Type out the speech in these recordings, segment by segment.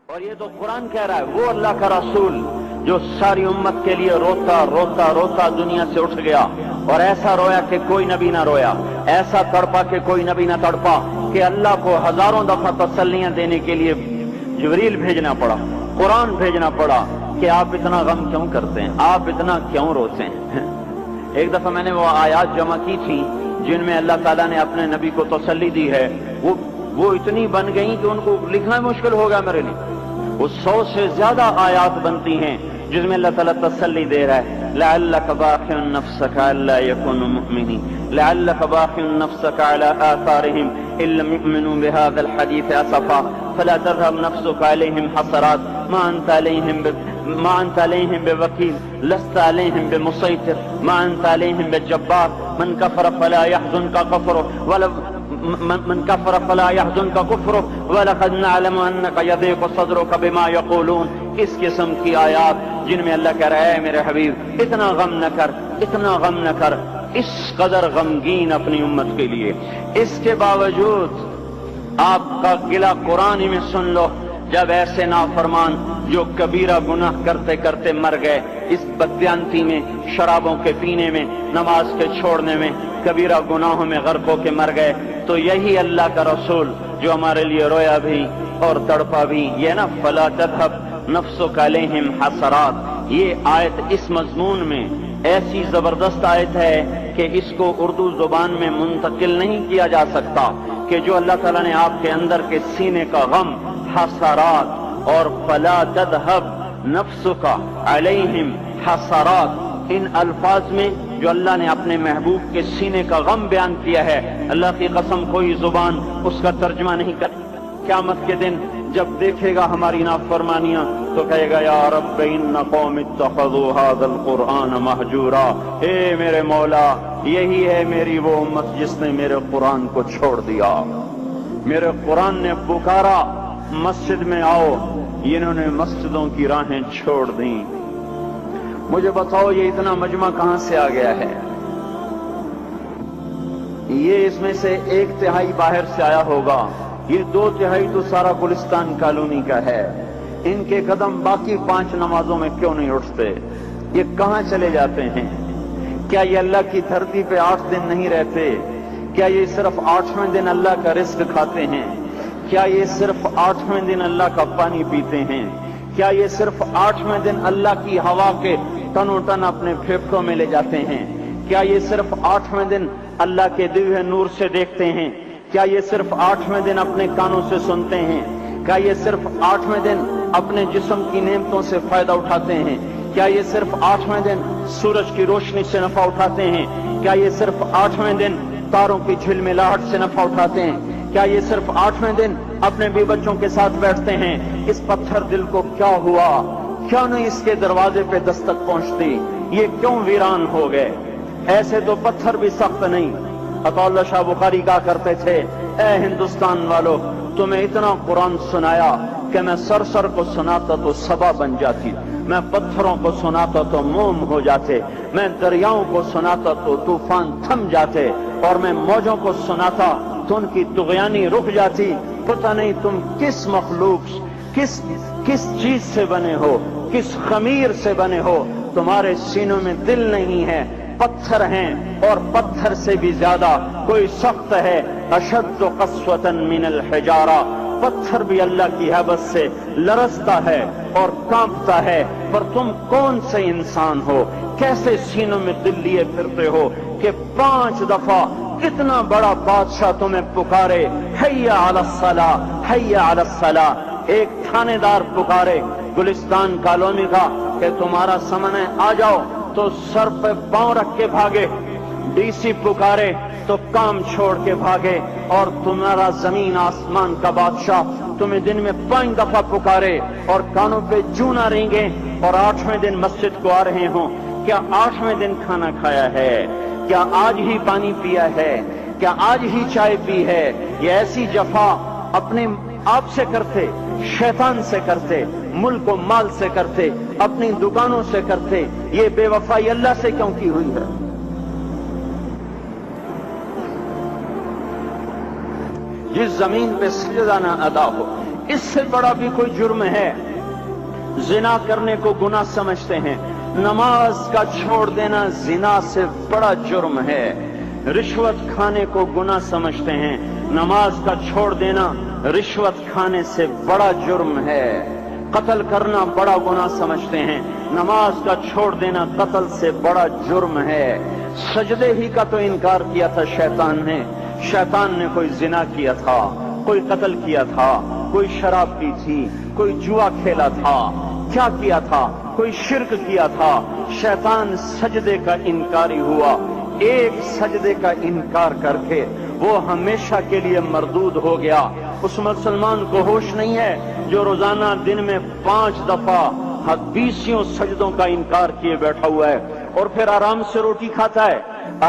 اور یہ تو قرآن کہہ رہا ہے، وہ اللہ کا رسول جو ساری امت کے لیے روتا روتا روتا دنیا سے اٹھ گیا اور ایسا رویا کہ کوئی نبی نہ رویا، ایسا تڑپا کہ کوئی نبی نہ تڑپا، کہ اللہ کو ہزاروں دفعہ تسلیاں دینے کے لیے جبریل بھیجنا پڑا، قرآن بھیجنا پڑا کہ آپ اتنا غم کیوں کرتے ہیں، آپ اتنا کیوں روتے ہیں۔ ایک دفعہ میں نے وہ آیات جمع کی تھی جن میں اللہ تعالیٰ نے اپنے نبی کو تسلی دی ہے، وہ اتنی بن گئی کہ ان کو لکھنا مشکل ہو گیا میرے لیے۔ وہ 100 سے زیادہ آیات بنتی ہیں جس میں اللہ تعالیٰ تسلی دے رہا ہے، لعلک باخع نفسک الا یکونوا مؤمنین، لعلک باخع نفسک علی آثارہم ان لم یؤمنوا بهذا الحدیث اسفا فلا تذهب نفسک علیہم حسرات ما انت علیہم بوکیل لست علیہم بمسیطر ما انت علیہم بجبار من کفر فلا يحزنک کفرہ من کفر فلا يحزنک کفرہ ولقد نعلم انک یضیق صدرک بما یقولون۔ اس قسم کی آیات جن میں اللہ کہہ رہا ہے میرے حبیب اتنا غم نہ کر، اتنا غم نہ کر، اس قدر غمگین اپنی امت کے لیے۔ اس کے باوجود آپ کا گلہ قرآن میں سن لو، جب ایسے نافرمان جو کبیرہ گناہ کرتے کرتے مر گئے، اس بددیانتی میں، شرابوں کے پینے میں، نماز کے چھوڑنے میں، کبیرہ گناہوں میں غرق ہو کے مر گئے، تو یہی اللہ کا رسول جو ہمارے لیے رویا بھی اور تڑپا بھی، یہ نا فلا تذهب نفسک علیہم حسرات، یہ آیت اس مضمون میں ایسی زبردست آیت ہے کہ اس کو اردو زبان میں منتقل نہیں کیا جا سکتا، کہ جو اللہ تعالیٰ نے آپ کے اندر کے سینے کا غم، حسرات، اور فلا تذهب نفسک علیہم حسرات، ان الفاظ میں جو اللہ نے اپنے محبوب کے سینے کا غم بیان کیا ہے، اللہ کی قسم کوئی زبان اس کا ترجمہ نہیں کر۔ قیامت کے دن جب دیکھے گا ہماری نافرمانیاں تو کہے گا یا رب ان قوم اتخذوا هذا القرآن مہجورا، اے میرے مولا یہی ہے میری وہ امت جس نے میرے قرآن کو چھوڑ دیا، میرے قرآن نے پکارا مسجد میں آؤ، انہوں نے مسجدوں کی راہیں چھوڑ دیں۔ مجھے بتاؤ یہ اتنا مجمع کہاں سے آ گیا ہے؟ یہ اس میں سے 1/3 باہر سے آیا ہوگا، یہ 2/3 تو سارا گلستان کالونی کا ہے۔ ان کے قدم باقی 5 نمازوں میں کیوں نہیں اٹھتے؟ یہ کہاں چلے جاتے ہیں؟ کیا یہ اللہ کی دھرتی پہ 8 دن نہیں رہتے؟ کیا یہ صرف 8ویں دن اللہ کا رزق کھاتے ہیں؟ کیا یہ صرف 8ویں دن اللہ کا پانی پیتے ہیں؟ کیا یہ صرف 8ویں دن اللہ کی ہوا کے تنو تن اپنے پھیپھڑوں میں لے جاتے ہیں؟ کیا یہ صرف 8ویں دن اللہ کے دیوئے نور سے دیکھتے ہیں؟ کیا یہ صرف 8ویں دن اپنے کانوں سے سنتے ہیں؟ کیا یہ صرف 8ویں دن اپنے جسم کی نعمتوں سے فائدہ اٹھاتے ہیں؟ کیا یہ صرف 8ویں دن سورج کی روشنی سے نفع اٹھاتے ہیں؟ کیا یہ صرف 8ویں دن تاروں کی جھلملاہٹ سے نفع اٹھاتے ہیں؟ کیا یہ صرف 8ویں دن اپنے بی بچوں کے ساتھ بیٹھتے ہیں؟ اس پتھر دل کو کیا ہوا؟ کیوں نہیں اس کے دروازے پہ دستک پہنچتی؟ یہ کیوں ویران ہو گئے؟ ایسے تو پتھر بھی سخت نہیں۔ عطا اللہ شاہ بخاری کہا کرتے تھے اے ہندوستان والو، تمہیں اتنا قرآن سنایا کہ میں سر کو سناتا تو صبا بن جاتی، میں پتھروں کو سناتا تو موم ہو جاتے، میں دریاؤں کو سناتا تو طوفان تھم جاتے، اور میں موجوں کو سناتا تو ان کی طغیانی رک جاتی۔ پتہ نہیں تم کس مخلوق، کس چیز سے بنے ہو، کس خمیر سے بنے ہو، تمہارے سینوں میں دل نہیں ہے، پتھر ہیں، اور پتھر سے بھی زیادہ کوئی سخت ہے، اشد قسوة من الحجارہ، پتھر بھی اللہ کی ہیبت سے لرزتا ہے اور کانپتا ہے، پر تم کون سے انسان ہو، کیسے سینوں میں دل لیے پھرتے ہو کہ 5 دفعہ اتنا بڑا بادشاہ تمہیں پکارے حی علی الصلاۃ حی علی الصلاۃ، ایک تھانے دار پکارے گلستان کالونی کا کہ تمہارا سمن ہے آ جاؤ، تو سر پہ پاؤں رکھ کے بھاگے، ڈی سی پکارے تو کام چھوڑ کے بھاگے، اور تمہارا زمین آسمان کا بادشاہ تمہیں دن میں 5 دفعہ پکارے اور کانوں پہ جوں نہ رینگے، اور 8ویں دن مسجد کو آ رہے ہوں۔ کیا 8ویں دن کھانا کھایا ہے؟ کیا آج ہی پانی پیا ہے؟ کیا آج ہی چائے پی ہے؟ یہ ایسی جفا اپنے آپ سے کرتے، شیطان سے کرتے، ملک و مال سے کرتے، اپنی دکانوں سے کرتے، یہ بے وفائی اللہ سے کیوں کی ہوئی ہے؟ جس زمین پہ سجدہ نہ ادا ہو، اس سے بڑا بھی کوئی جرم ہے؟ زنا کرنے کو گناہ سمجھتے ہیں، نماز کا چھوڑ دینا زنا سے بڑا جرم ہے۔ رشوت کھانے کو گناہ سمجھتے ہیں، نماز کا چھوڑ دینا رشوت کھانے سے بڑا جرم ہے۔ قتل کرنا بڑا گناہ سمجھتے ہیں، نماز کا چھوڑ دینا قتل سے بڑا جرم ہے۔ سجدے ہی کا تو انکار کیا تھا شیطان نے کوئی زنا کیا تھا، کوئی قتل کیا تھا، کوئی شراب پی تھی، کوئی جوا کھیلا تھا، کیا کیا تھا؟ کوئی شرک کیا تھا۔ شیطان سجدے کا انکاری ہوا، ایک سجدے کا انکار کر کے وہ ہمیشہ کے لیے مردود ہو گیا۔ اس مسلمان کو ہوش نہیں ہے جو روزانہ دن میں 5 دفعہ 20 سجدوں کا انکار کیے بیٹھا ہوا ہے، اور پھر آرام سے روٹی کھاتا ہے،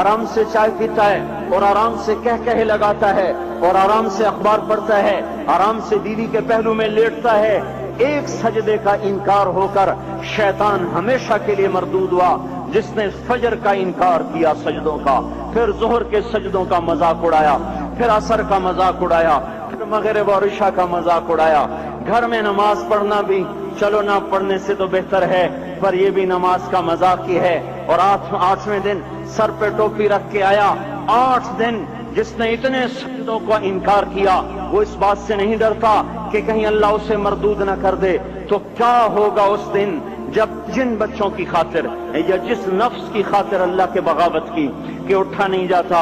آرام سے چائے پیتا ہے، اور آرام سے کہے لگاتا ہے، اور آرام سے اخبار پڑھتا ہے، آرام سے بیوی کے پہلو میں لیٹتا ہے۔ ایک سجدے کا انکار ہو کر شیطان ہمیشہ کے لیے مردود ہوا۔ جس نے فجر کا انکار کیا سجدوں کا، پھر ظہر کے سجدوں کا مذاق اڑایا، پھر عصر کا مذاق اڑایا، پھر مغرب اور عشاء کا مذاق اڑایا۔ گھر میں نماز پڑھنا بھی چلو نہ پڑھنے سے تو بہتر ہے، پر یہ بھی نماز کا مذاق ہی ہے۔ اور 8ویں دن سر پہ ٹوپی رکھ کے آیا۔ 8 دن جس نے اتنے سجدوں کا انکار کیا، وہ اس بات سے نہیں ڈرتا کہ کہیں اللہ اسے مردود نہ کر دے، تو کیا ہوگا اس دن جب جن بچوں کی خاطر یا جس نفس کی خاطر اللہ کے بغاوت کی کہ اٹھا نہیں جاتا،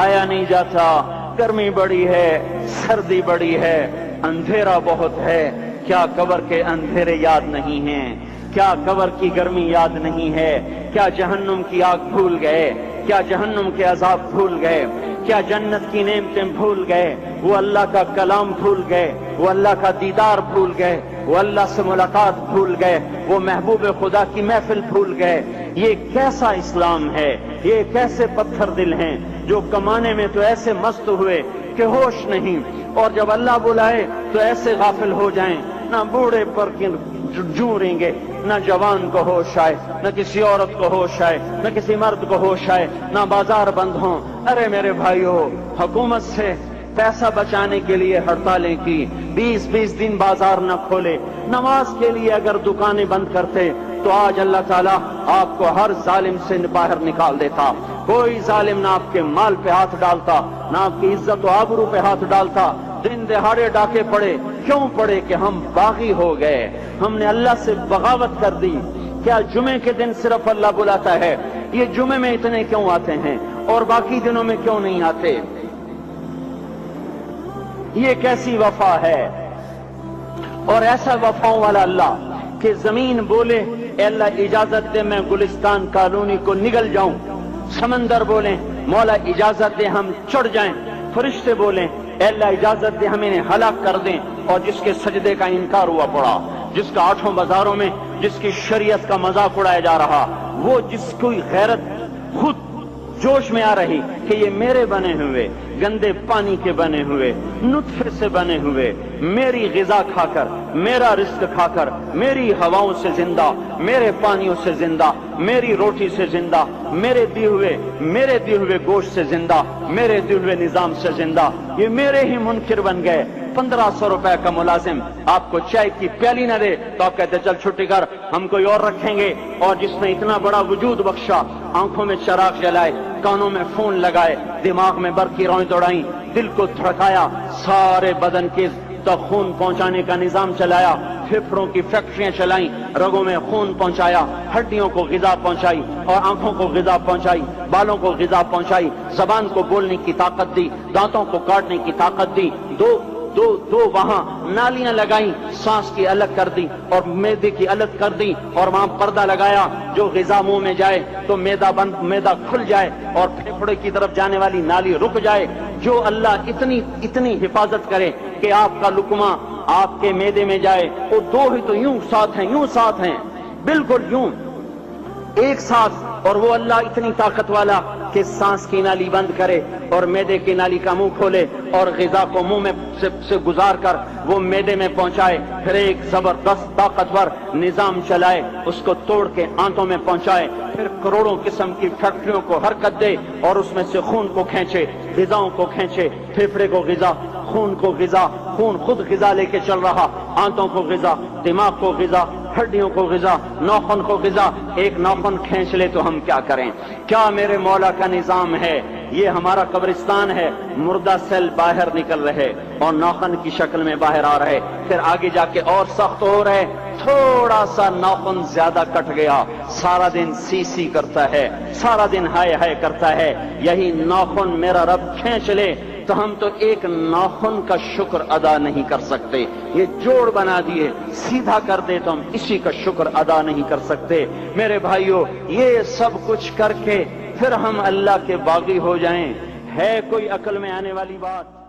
آیا نہیں جاتا، گرمی بڑی ہے، سردی بڑی ہے، اندھیرا بہت ہے، کیا قبر کے اندھیرے یاد نہیں ہیں؟ کیا قبر کی گرمی یاد نہیں ہے؟ کیا جہنم کی آگ بھول گئے؟ کیا جہنم کے عذاب بھول گئے؟ کیا جنت کی نعمتیں بھول گئے؟ وہ اللہ کا کلام بھول گئے، وہ اللہ کا دیدار بھول گئے، وہ اللہ سے ملاقات بھول گئے، وہ محبوب خدا کی محفل بھول گئے۔ یہ کیسا اسلام ہے؟ یہ کیسے پتھر دل ہیں جو کمانے میں تو ایسے مست ہوئے کہ ہوش نہیں، اور جب اللہ بلائے تو ایسے غافل ہو جائیں، نہ بوڑھے پر جوں رہیں گے، نہ جوان کو ہوش آئے، نہ کسی عورت کو ہوش آئے، نہ کسی مرد کو ہوش آئے، نہ بازار بند ہوں۔ ارے میرے بھائیو، حکومت سے پیسہ بچانے کے لیے ہڑتالیں کی، 20 دن بازار نہ کھولے، نماز کے لیے اگر دکانیں بند کرتے تو آج اللہ تعالیٰ آپ کو ہر ظالم سے باہر نکال دیتا۔ کوئی ظالم نہ آپ کے مال پہ ہاتھ ڈالتا، نہ آپ کی عزت و آبرو پہ ہاتھ ڈالتا۔ دن دہاڑے ڈاکے پڑے، کیوں پڑے؟ کہ ہم باغی ہو گئے، ہم نے اللہ سے بغاوت کر دی۔ کیا جمعے کے دن صرف اللہ بلاتا ہے؟ یہ جمعے میں اتنے کیوں آتے ہیں اور باقی دنوں میں کیوں نہیں آتے؟ یہ کیسی وفا ہے؟ اور ایسا وفاؤں والا اللہ کہ زمین بولے اے اللہ اجازت دے میں گلستان کالونی کو نگل جاؤں، سمندر بولیں مولا اجازت دے ہم چڑھ جائیں، فرشتے بولیں اے اللہ اجازت دے ہم انہیں ہلاک کر دیں، اور جس کے سجدے کا انکار ہوا پڑا، جس کا 8 بازاروں میں جس کی شریعت کا مذاق اڑایا جا رہا، وہ جس کوئی غیرت خود جوش میں آ رہی کہ یہ میرے بنے ہوئے گندے پانی کے بنے ہوئے نطفے سے بنے ہوئے میری غذا کھا کر، میرا رزق کھا کر، میری ہواؤں سے زندہ، میرے پانیوں سے زندہ، میری روٹی سے زندہ، میرے دیے ہوئے گوشت سے زندہ، میرے دیے ہوئے نظام سے زندہ، یہ میرے ہی منکر بن گئے۔ 1500 روپے کا ملازم آپ کو چائے کی پیالی نہ دے تو آپ کہتے چل چھٹی کر، ہم کوئی اور رکھیں گے۔ اور جس نے اتنا بڑا وجود بخشا، آنکھوں میں چراغ جلائے، کانوں میں فون لگائے، دماغ میں برق کی روئیں دوڑائیں، دل کو دھڑکایا، سارے بدن کے تک خون پہنچانے کا نظام چلایا، پھیپھڑوں کی فیکٹریاں چلائیں، رگوں میں خون پہنچایا، ہڈیوں کو غذا پہنچائی، اور آنکھوں کو غذا پہنچائی، بالوں کو غذا پہنچائی، زبان کو بولنے کی طاقت دی، دانتوں کو کاٹنے کی طاقت دی، دو وہاں نالیاں لگائیں، سانس کی الگ کر دی اور معدے کی الگ کر دی، اور وہاں پردہ لگایا، جو غذا منہ میں جائے تو معدہ کھل جائے اور پھیپھڑے کی طرف جانے والی نالی رک جائے۔ جو اللہ اتنی حفاظت کرے کہ آپ کا لقمہ آپ کے معدے میں جائے، وہ دو ہی تو یوں ساتھ ہیں بالکل یوں ایک ساتھ، اور وہ اللہ اتنی طاقت والا کہ سانس کی نالی بند کرے اور معدے کی نالی کا منہ کھولے اور غذا کو منہ میں سے گزار کر وہ معدے میں پہنچائے، پھر ایک زبردست طاقتور نظام چلائے، اس کو توڑ کے آنتوں میں پہنچائے، پھر کروڑوں قسم کی فیکٹریوں کو حرکت دے اور اس میں سے خون کو کھینچے، غذاؤں کو کھینچے، پھیپھڑے کو غذا، خون کو غذا، خون خود غذا لے کے چل رہا، آنتوں کو غذا، دماغ کو غذا، ہڈیوں کو غذا، ناخن کو غذا۔ ایک ناخن کھینچ لے تو ہم کیا کریں؟ کیا میرے مولا کا نظام ہے؟ یہ ہمارا قبرستان ہے، مردہ سیل باہر نکل رہے اور ناخن کی شکل میں باہر آ رہے، پھر آگے جا کے اور سخت ہو رہے، تھوڑا سا ناخن زیادہ کٹ گیا، سارا دن سی سی کرتا ہے، سارا دن ہائے ہائے کرتا ہے۔ یہی ناخن میرا رب کھینچ لے تو ہم تو ایک ناخن کا شکر ادا نہیں کر سکتے۔ یہ جوڑ بنا دیے، سیدھا کر دے تو ہم اسی کا شکر ادا نہیں کر سکتے۔ میرے بھائیو، یہ سب کچھ کر کے پھر ہم اللہ کے باغی ہو جائیں، ہے کوئی عقل میں آنے والی بات؟